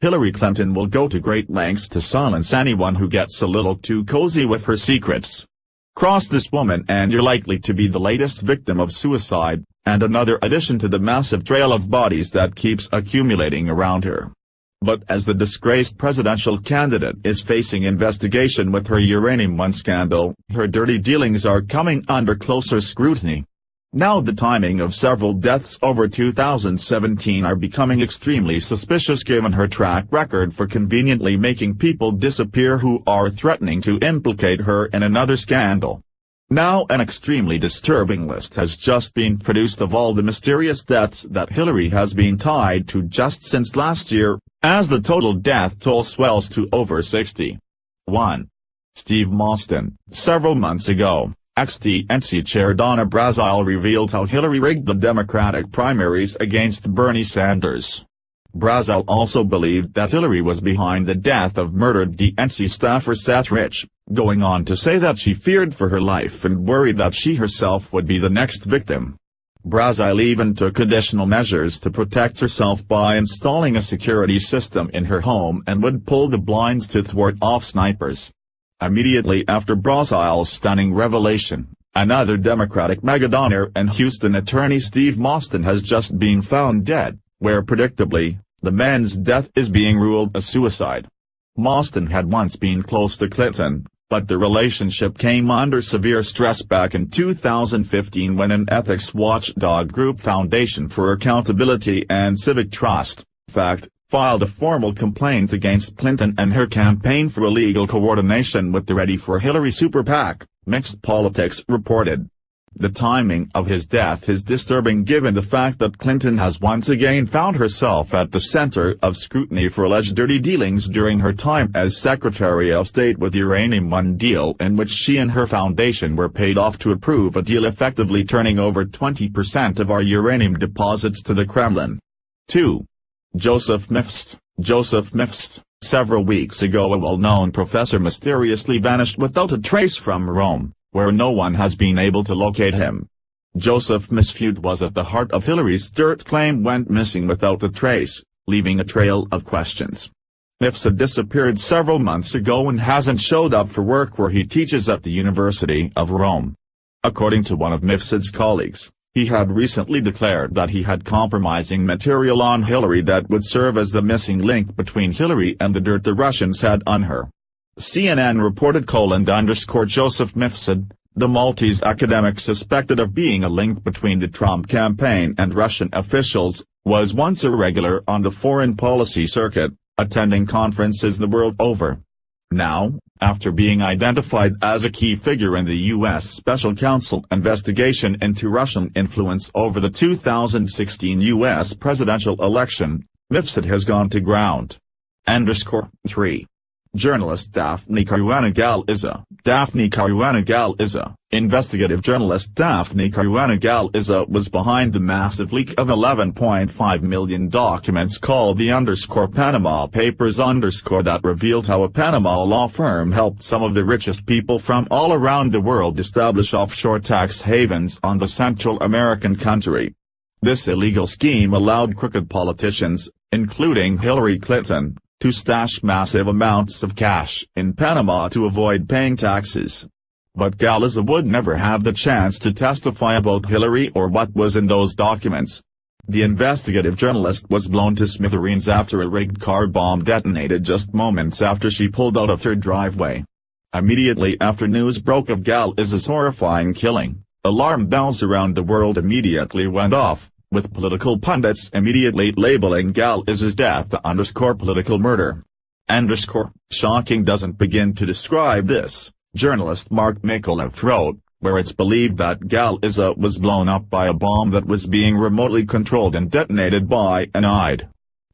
Hillary Clinton will go to great lengths to silence anyone who gets a little too cozy with her secrets. Cross this woman and you're likely to be the latest victim of suicide, and another addition to the massive trail of bodies that keeps accumulating around her. But as the disgraced presidential candidate is facing investigation with her Uranium One scandal, her dirty dealings are coming under closer scrutiny. Now the timing of several deaths over 2017 are becoming extremely suspicious given her track record for conveniently making people disappear who are threatening to implicate her in another scandal. Now an extremely disturbing list has just been produced of all the mysterious deaths that Hillary has been tied to just since last year, as the total death toll swells to over 60. 1. Steve Mostyn. Several months ago, ex-DNC Chair Donna Brazile revealed how Hillary rigged the Democratic primaries against Bernie Sanders. Brazile also believed that Hillary was behind the death of murdered DNC staffer Seth Rich, going on to say that she feared for her life and worried that she herself would be the next victim. Brazile even took additional measures to protect herself by installing a security system in her home and would pull the blinds to thwart off snipers. Immediately after Brazile's stunning revelation, another Democratic megadonor and Houston attorney Steve Mostyn has just been found dead, where predictably, the man's death is being ruled a suicide. Mostyn had once been close to Clinton, but the relationship came under severe stress back in 2015 when an ethics watchdog group Foundation for Accountability and Civic Trust, FACT, filed a formal complaint against Clinton and her campaign for illegal coordination with the Ready for Hillary super PAC, Mixed Politics reported. The timing of his death is disturbing given the fact that Clinton has once again found herself at the center of scrutiny for alleged dirty dealings during her time as Secretary of State with the Uranium One deal, in which she and her foundation were paid off to approve a deal effectively turning over 20% of our uranium deposits to the Kremlin. 2. Joseph Mifst. Joseph Mifst. Several weeks ago a well-known professor mysteriously vanished without a trace from Rome, where no one has been able to locate him. Joseph Mifsud was at the heart of Hillary's dirt claim went missing without a trace, leaving a trail of questions. Mifsud disappeared several months ago and hasn't showed up for work where he teaches at the University of Rome. According to one of Mifsud's colleagues, he had recently declared that he had compromising material on Hillary that would serve as the missing link between Hillary and the dirt the Russians had on her. CNN reported: Joseph Mifsud, the Maltese academic suspected of being a link between the Trump campaign and Russian officials, was once a regular on the foreign policy circuit, attending conferences the world over. Now, after being identified as a key figure in the U.S. Special Counsel investigation into Russian influence over the 2016 U.S. presidential election, Mifsud has gone to ground. 3. Journalist Daphne Caruana Galizia. Daphne Caruana Galizia. Investigative journalist Daphne Caruana Galizia was behind the massive leak of 11.5 million documents called the Panama Papers that revealed how a Panama law firm helped some of the richest people from all around the world establish offshore tax havens on the Central American country. This illegal scheme allowed crooked politicians, including Hillary Clinton, to stash massive amounts of cash in Panama to avoid paying taxes. But Galizia would never have the chance to testify about Hillary or what was in those documents. The investigative journalist was blown to smithereens after a rigged car bomb detonated just moments after she pulled out of her driveway. Immediately after news broke of Galizia's horrifying killing, alarm bells around the world immediately went off, with political pundits immediately labeling Galizia's death the political murder. Shocking doesn't begin to describe this, journalist Mark Mikolev wrote, where it's believed that Galizia was blown up by a bomb that was being remotely controlled and detonated by an IED.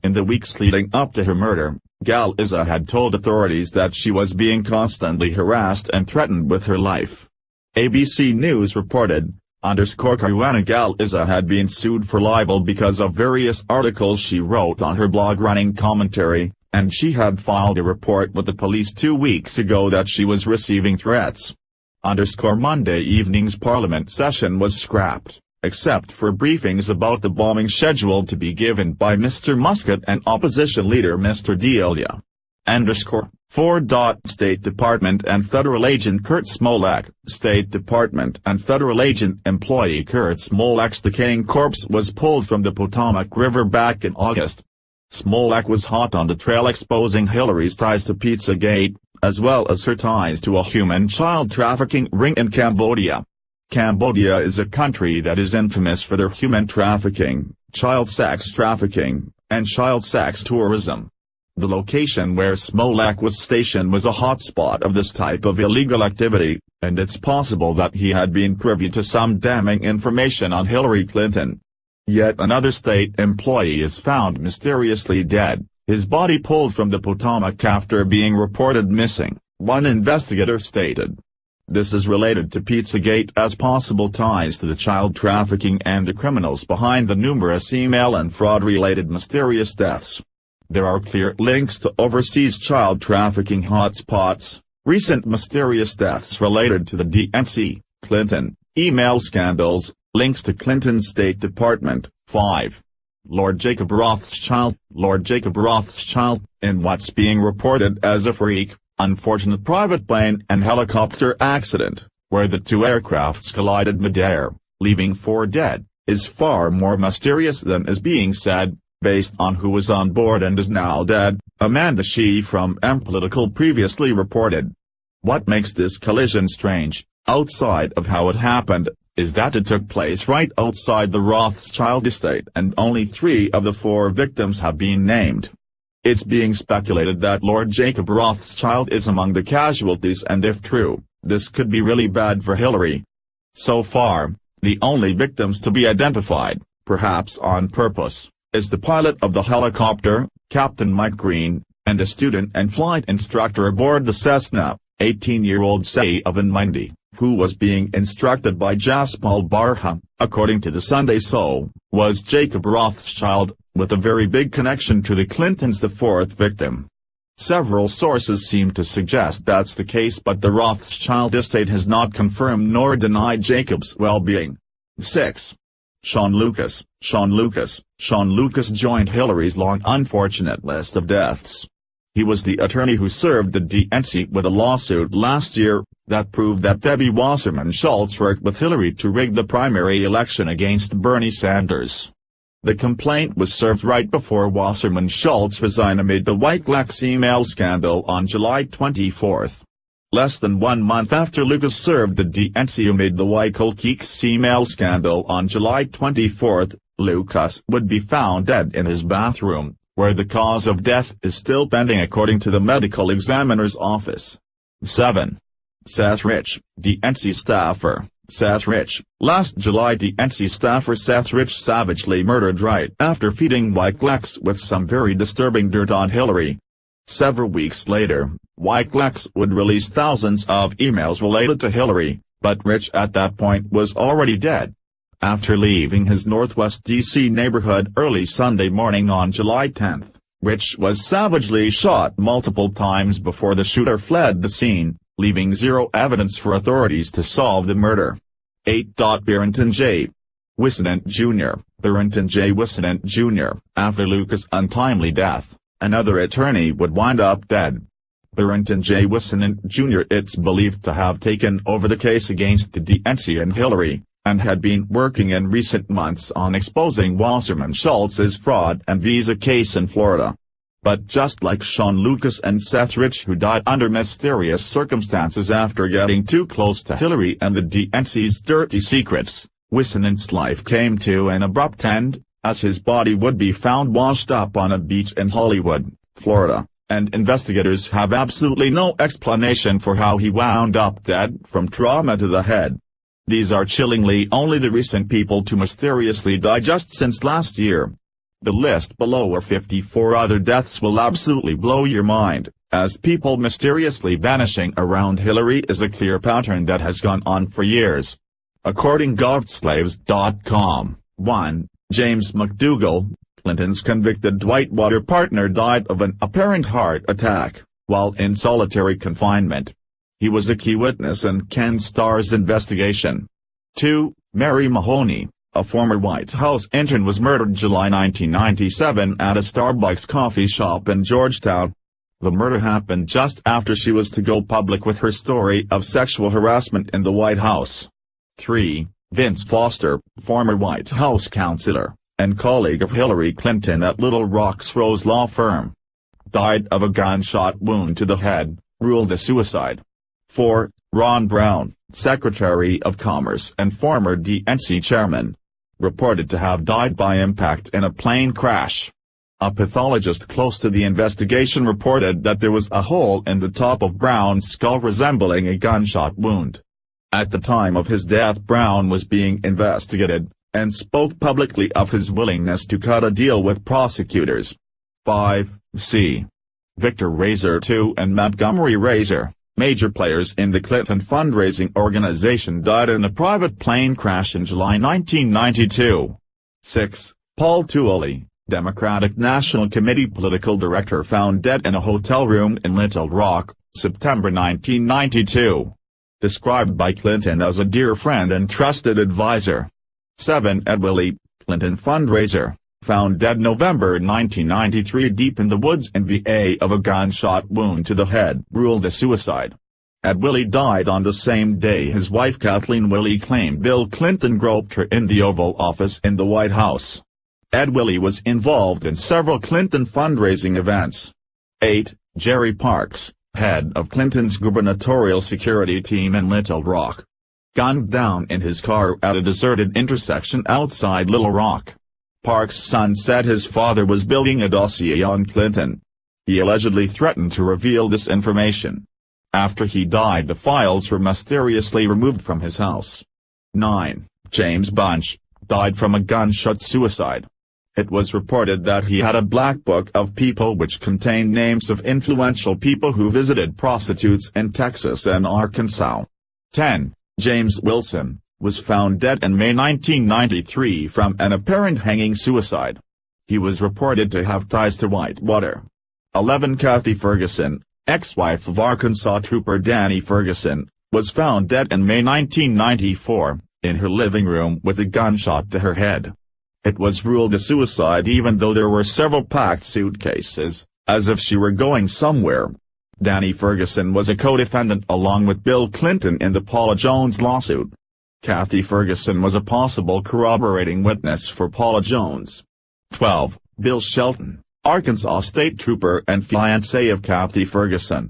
In the weeks leading up to her murder, Galizia had told authorities that she was being constantly harassed and threatened with her life. ABC News reported, Caruana Galizia had been sued for libel because of various articles she wrote on her blog Running Commentary, and she had filed a report with the police 2 weeks ago that she was receiving threats. Monday evening's parliament session was scrapped, except for briefings about the bombing scheduled to be given by Mr. Muscat and opposition leader Mr. Delia. _4. State Department and Federal Agent Kurt Smolak. State Department and Federal Agent employee Kurt Smolak's decaying corpse was pulled from the Potomac River back in August. Smolak was hot on the trail, exposing Hillary's ties to Pizzagate, as well as her ties to a human child trafficking ring in Cambodia. Cambodia is a country that is infamous for their human trafficking, child sex trafficking, and child sex tourism. The location where Smolak was stationed was a hotspot of this type of illegal activity, and it's possible that he had been privy to some damning information on Hillary Clinton. Yet another state employee is found mysteriously dead, his body pulled from the Potomac after being reported missing, one investigator stated. This is related to Pizzagate as possible ties to the child trafficking and the criminals behind the numerous email and fraud-related mysterious deaths. There are clear links to overseas child trafficking hotspots, recent mysterious deaths related to the DNC, Clinton, email scandals, links to Clinton's State Department. 5. Lord Jacob Rothschild. Lord Jacob Rothschild, in what's being reported as a freak, unfortunate private plane and helicopter accident, where the two aircrafts collided mid-air, leaving 4 dead, is far more mysterious than is being said, based on who was on board and is now dead, Amanda Shee from M-Political previously reported. What makes this collision strange, outside of how it happened, is that it took place right outside the Rothschild estate and only 3 of the 4 victims have been named. It's being speculated that Lord Jacob Rothschild is among the casualties, and if true, this could be really bad for Hillary. So far, the only victims to be identified, perhaps on purpose, is the pilot of the helicopter, Captain Mike Green, and a student and flight instructor aboard the Cessna, 18-year-old Say Avanmindi, who was being instructed by Jaspal Barha. According to the Sunday Soul, was Jacob Rothschild, with a very big connection to the Clintons, the 4th victim. Several sources seem to suggest that's the case, but the Rothschild estate has not confirmed nor denied Jacob's well-being. 6. Sean Lucas. Sean Lucas joined Hillary's long unfortunate list of deaths. He was the attorney who served the DNC with a lawsuit last year that proved that Debbie Wasserman Schultz worked with Hillary to rig the primary election against Bernie Sanders. The complaint was served right before Wasserman Schultz resigned amid the Wikileaks email scandal on July 24. Less than 1 month after Lucas served the DNC amid the Wikileaks email scandal on July 24, Lucas would be found dead in his bathroom, where the cause of death is still pending according to the medical examiner's office. 7. Seth Rich, DNC staffer. Seth Rich. Last July, DNC staffer Seth Rich savagely murdered right after feeding Wikileaks with some very disturbing dirt on Hillary. Several weeks later, Wikileaks would release thousands of emails related to Hillary, but Rich at that point was already dead. After leaving his Northwest D.C. neighborhood early Sunday morning on July 10, Rich was savagely shot multiple times before the shooter fled the scene, leaving zero evidence for authorities to solve the murder. 8. Barrington J. Wissenant Jr. Barrington J. Wissenant Jr. After Lucas' untimely death, another attorney would wind up dead. Barrington J. Wissenant Jr. It's believed to have taken over the case against the DNC and Hillary, and had been working in recent months on exposing Wasserman Schultz's fraud and visa case in Florida. But just like Sean Lucas and Seth Rich, who died under mysterious circumstances after getting too close to Hillary and the DNC's dirty secrets, Wissenant's life came to an abrupt end, as his body would be found washed up on a beach in Hollywood, Florida, and investigators have absolutely no explanation for how he wound up dead from trauma to the head. These are chillingly only the recent people to mysteriously die just since last year. The list below are 54 other deaths will absolutely blow your mind, as people mysteriously vanishing around Hillary is a clear pattern that has gone on for years. According GovSlaves.com, 1. James McDougal, Clinton's convicted Whitewater partner, died of an apparent heart attack, while in solitary confinement. He was a key witness in Ken Starr's investigation. 2. Mary Mahoney, a former White House intern, was murdered July 1997 at a Starbucks coffee shop in Georgetown. The murder happened just after she was to go public with her story of sexual harassment in the White House. 3. Vince Foster, former White House counselor, and colleague of Hillary Clinton at Little Rock's Rose law firm, died of a gunshot wound to the head, ruled a suicide. 4. Ron Brown, Secretary of Commerce and former DNC chairman, reported to have died by impact in a plane crash. A pathologist close to the investigation reported that there was a hole in the top of Brown's skull resembling a gunshot wound. At the time of his death, Brown was being investigated, and spoke publicly of his willingness to cut a deal with prosecutors. 5. C. Victor Razor II and Montgomery Razor, major players in the Clinton fundraising organization, died in a private plane crash in July 1992. 6. Paul Tuohy, Democratic National Committee political director, found dead in a hotel room in Little Rock, September 1992. Described by Clinton as a dear friend and trusted advisor. 7. Ed Willie, Clinton fundraiser, found dead November 1993 deep in the woods in VA of a gunshot wound to the head, ruled a suicide. Ed Willie died on the same day his wife Kathleen Willie claimed Bill Clinton groped her in the Oval Office in the White House. Ed Willie was involved in several Clinton fundraising events. 8. Jerry Parks, head of Clinton's gubernatorial security team in Little Rock, gunned down in his car at a deserted intersection outside Little Rock. Parks' son said his father was building a dossier on Clinton. He allegedly threatened to reveal this information. After he died, the files were mysteriously removed from his house. 9. James Bunch, died from a gunshot suicide. It was reported that he had a black book of people which contained names of influential people who visited prostitutes in Texas and Arkansas. 10. James Wilson, was found dead in May 1993 from an apparent hanging suicide. He was reported to have ties to Whitewater. 11. Kathy Ferguson, ex-wife of Arkansas Trooper Danny Ferguson, was found dead in May 1994, in her living room with a gunshot to her head. It was ruled a suicide even though there were several packed suitcases, as if she were going somewhere. Danny Ferguson was a co-defendant along with Bill Clinton in the Paula Jones lawsuit. Kathy Ferguson was a possible corroborating witness for Paula Jones. 12. Bill Shelton, Arkansas State Trooper and fiancé of Kathy Ferguson.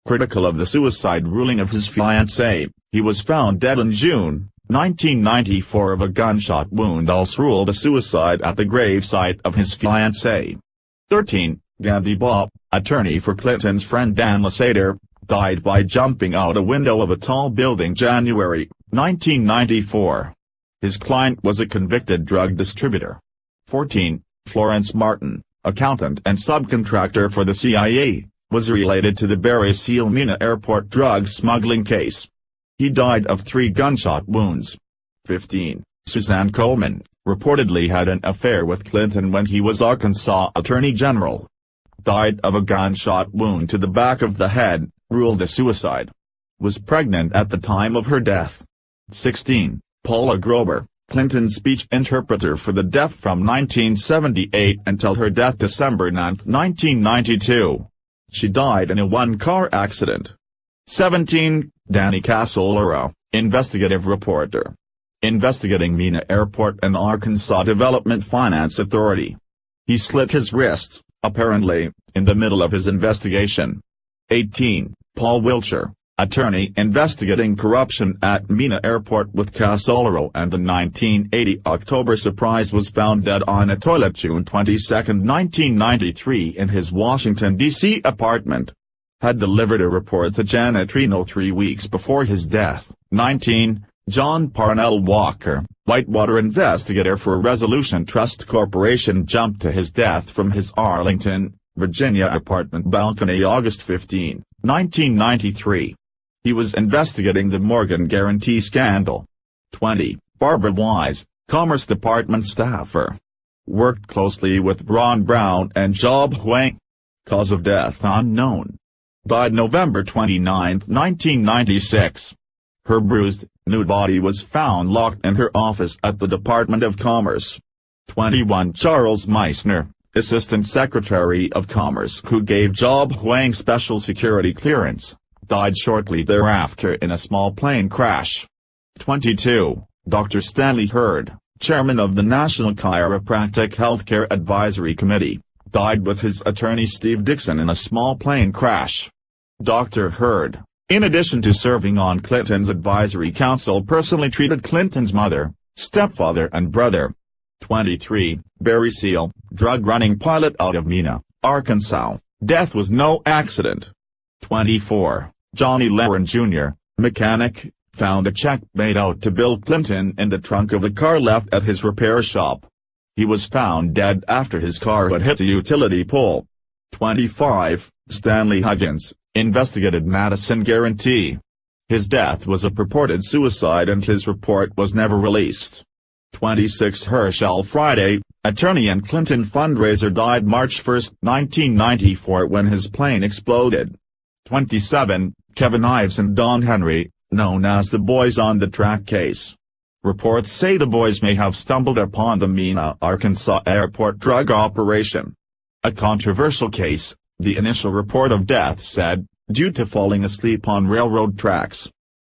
Critical of the suicide ruling of his fiancé, he was found dead in June 1994 of a gunshot wound, also ruled a suicide at the gravesite of his fiancée. 13. Gandhi Bopp, attorney for Clinton's friend Dan Lasater, died by jumping out a window of a tall building January 1994. His client was a convicted drug distributor. 14. Florence Martin, accountant and subcontractor for the CIA, was related to the Barry Seal Mena Airport drug smuggling case. He died of 3 gunshot wounds. 15. Suzanne Coleman, reportedly had an affair with Clinton when he was Arkansas Attorney General. Died of a gunshot wound to the back of the head, ruled a suicide. Was pregnant at the time of her death. 16. Paula Grober, Clinton's speech interpreter for the deaf from 1978 until her death December 9, 1992. She died in a one-car accident. 17. Danny Casolaro, investigative reporter. Investigating Mena Airport and Arkansas Development Finance Authority. He slit his wrists, apparently, in the middle of his investigation. 18. Paul Wiltshire, attorney investigating corruption at Mena Airport with Casolaro, and the 1980 October surprise, was found dead on a toilet June 22, 1993 in his Washington, D.C. apartment. Had delivered a report to Janet Reno 3 weeks before his death. 19. John Parnell Walker, Whitewater investigator for Resolution Trust Corporation, jumped to his death from his Arlington, Virginia apartment balcony August 15, 1993. He was investigating the Morgan Guarantee scandal. 20. Barbara Wise, Commerce Department staffer. Worked closely with Ron Brown and Job Huang. Cause of death unknown. Died November 29, 1996. Her bruised, nude body was found locked in her office at the Department of Commerce. 21 Charles Meissner, Assistant Secretary of Commerce who gave Job Huang special security clearance, died shortly thereafter in a small plane crash. 22 Dr. Stanley Hurd, Chairman of the National Chiropractic Healthcare Advisory Committee, died with his attorney Steve Dixon in a small plane crash. Dr. Hurd, in addition to serving on Clinton's advisory council, personally treated Clinton's mother, stepfather and brother. 23 Barry Seal, drug-running pilot out of Mena, Arkansas, death was no accident. 24 Johnny Laren Jr., mechanic, found a check made out to Bill Clinton in the trunk of a car left at his repair shop. He was found dead after his car had hit a utility pole. 25 Stanley Huggins, investigated Madison Guarantee. His death was a purported suicide and his report was never released. 26 Herschel Friday, attorney and Clinton fundraiser, died March 1, 1994 when his plane exploded. 27 Kevin Ives and Don Henry, known as the Boys on the Track case. Reports say the boys may have stumbled upon the Mena, Arkansas airport drug operation. A controversial case, the initial report of death said, due to falling asleep on railroad tracks.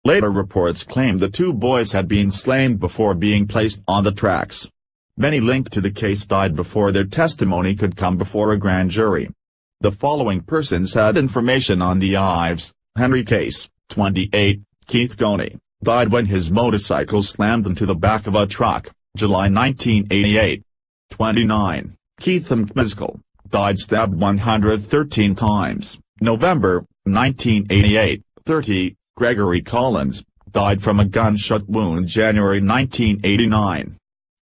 Later reports claimed the two boys had been slain before being placed on the tracks. Many linked to the case died before their testimony could come before a grand jury. The following persons had information on the Ives, Henry case. 28 Keith Goney, died when his motorcycle slammed into the back of a truck, July 1988. 29 Keith McMiskell, died stabbed 113 times, November, 1988. 30 Gregory Collins, died from a gunshot wound January 1989.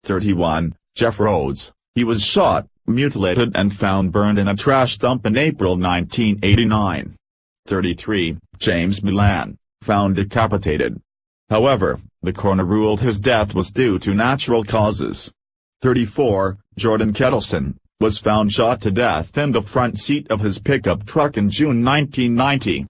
31 Jeff Rhodes, he was shot, mutilated and found burned in a trash dump in April 1989. 33 James Milan, found decapitated. However, the coroner ruled his death was due to natural causes. 34 Jordan Kettleson, was found shot to death in the front seat of his pickup truck in June 1990.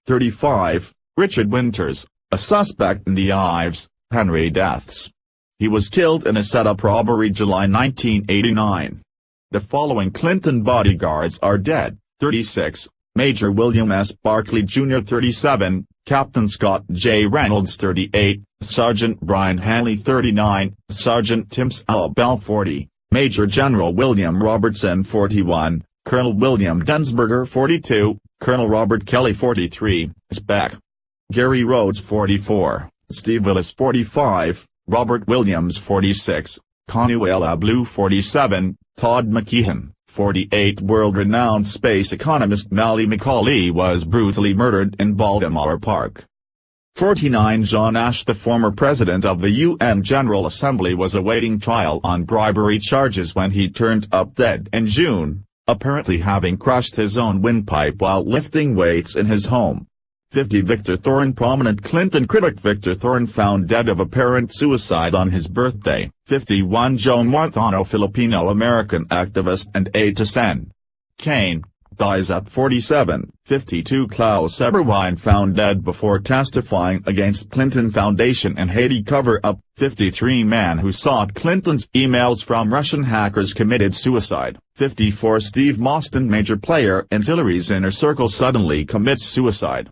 35 Richard Winters, a suspect in the Ives, Henry deaths. He was killed in a setup robbery July 1989. The following Clinton bodyguards are dead. 36 Major William S. Barkley Jr. 37 Captain Scott J. Reynolds 38, Sergeant Brian Hanley 39, Sergeant Tim Bell 40, Major General William Robertson 41, Colonel William Densberger 42, Colonel Robert Kelly 43, Spec. Gary Rhodes 44, Steve Willis 45, Robert Williams 46, Conuela Blue 47, Todd McKeon 48. World-renowned space economist Mally McCauley was brutally murdered in Baltimore Park. 49. John Ash, the former president of the UN General Assembly, was awaiting trial on bribery charges when he turned up dead in June, apparently having crushed his own windpipe while lifting weights in his home. 50. Victor Thorne, prominent Clinton critic Victor Thorne, found dead of apparent suicide on his birthday. 51. Joe Montano, Filipino-American activist and aide to Sen. Kane, dies at 47. 52. Klaus Eberwein, found dead before testifying against Clinton Foundation and Haiti cover-up. 53. Man who sought Clinton's emails from Russian hackers committed suicide. 54. Steve Mostyn, major player in Hillary's inner circle, suddenly commits suicide.